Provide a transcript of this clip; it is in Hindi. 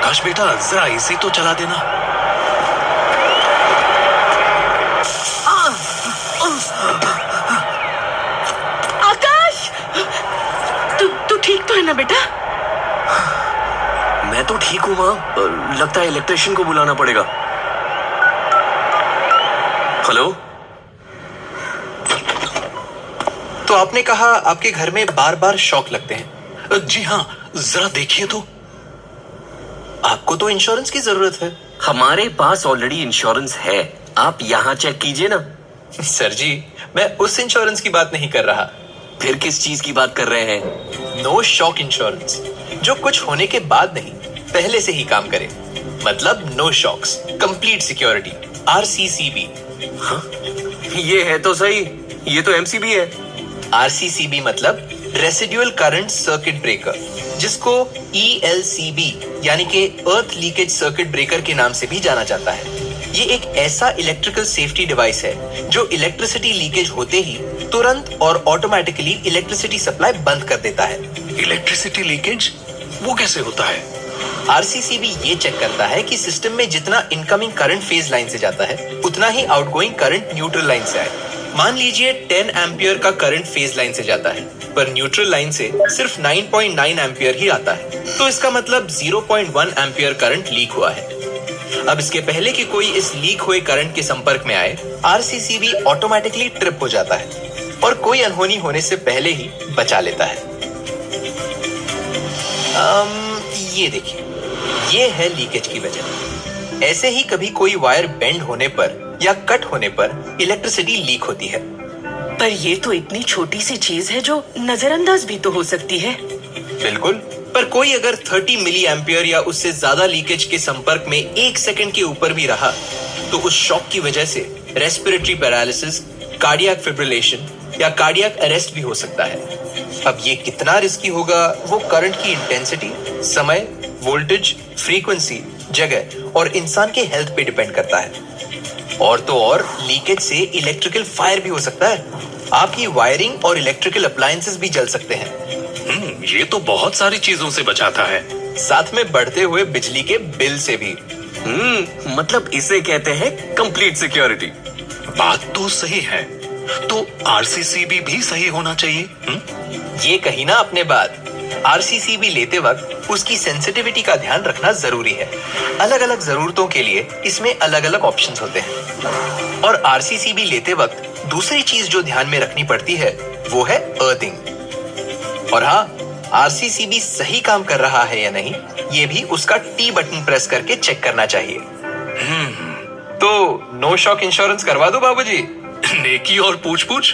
आकाश बेटा, जरा एसी तो चला देना। आकाश, तू ठीक तो है ना बेटा? मैं तो ठीक हूँ माँ, लगता है इलेक्ट्रिशियन को बुलाना पड़ेगा। हेलो। तो आपने कहा आपके घर में बार बार शॉक लगते हैं। जी हाँ, जरा देखिए तो। आपको तो इंश्योरेंस की जरूरत है। हमारे पास ऑलरेडी इंश्योरेंस है, आप यहाँ चेक कीजिए ना। सर जी, मैं उस इंश्योरेंस की बात नहीं कर रहा। फिर किस चीज की बात कर रहे हैं? नो शॉक इंश्योरेंस, जो कुछ होने के बाद नहीं, पहले से ही काम करे। मतलब no shocks, complete security, RCCB। ये है तो सही, ये तो MCB है। RCCB मतलब रेसिडुअल करंट सर्किट ब्रेकर, जिसको ELCB यानी कि अर्थ लीकेज सर्किट ब्रेकर के नाम से भी जाना जाता है। ये एक ऐसा इलेक्ट्रिकल सेफ्टी डिवाइस है जो इलेक्ट्रिसिटी लीकेज होते ही तुरंत और ऑटोमेटिकली इलेक्ट्रिसिटी सप्लाई बंद कर देता है। इलेक्ट्रिसिटी लीकेज वो कैसे होता है? RCCB ये चेक करता है कि सिस्टम में जितना इनकमिंग करंट फेज लाइन से जाता है, उतना ही आउटगोइंग करंट न्यूट्रल लाइन से आए। मान लीजिए 10 एम्पियर का करंट फेज लाइन से जाता है, पर न्यूट्रल लाइन से सिर्फ 9.9 एम्पियर ही आता है, तो इसका मतलब 0.1 एम्पियर करंट लीक हुआ है। अब इसके पहले कि कोई इस लीक हुए करंट के संपर्क में आए, RCCB ऑटोमेटिकली ट्रिप हो जाता है और कोई अनहोनी होने से पहले ही बचा लेता है। ये देखिए, ये है लीकेज की वजह। ऐसे ही कभी कोई वायर बेंड होने पर या कट होने पर इलेक्ट्रिसिटी लीक होती है। पर ये तो इतनी छोटी सी चीज है जो नजरअंदाज भी तो हो सकती है। बिल्कुल, पर कोई अगर 30 मिली एम्पियर या उससे ज्यादा लीकेज के संपर्क में 1 सेकंड के ऊपर भी रहा, तो उस शॉक की वजह से रेस्पिरेटरी पैरालिसिस, कार्डियक फिब्रिलेशन या कार्डियक अरेस्ट भी हो सकता है। अब ये कितना रिस्की होगा, वो करंट की इंटेंसिटी, समय, वोल्टेज, फ्रीक्वेंसी, जगह और इंसान के हेल्थ पे डिपेंड करता है। और तो और लीकेज से इलेक्ट्रिकल फायर भी हो सकता है। आपकी वायरिंग और इलेक्ट्रिकल अप्लायंसेस भी जल सकते हैं। ये तो बहुत सारी चीजों से बचाता है, साथ में बढ़ते हुए बिजली के बिल से भी। मतलब इसे कहते हैं कंप्लीट सिक्योरिटी। बात तो सही है, तो RCCB भी सही होना चाहिए। ये कही ना आपने बात। RCCB लेते वक्त उसकी सेंसिटिविटी का ध्यान रखना जरूरी है। अलग अलग जरूरतों के लिए इसमें अलग अलग ऑप्शंस होते हैं। और RCCB लेते वक्त दूसरी चीज जो ध्यान में रखनी पड़ती है, वो है अर्थिंग। और हाँ, RCCB सही काम कर रहा है या नहीं, ये भी उसका T बटन प्रेस करके चेक करना चाहिए। तो नो शॉक इंश्योरेंस करवा दो बाबूजी। नेकी और पूछ पूछ।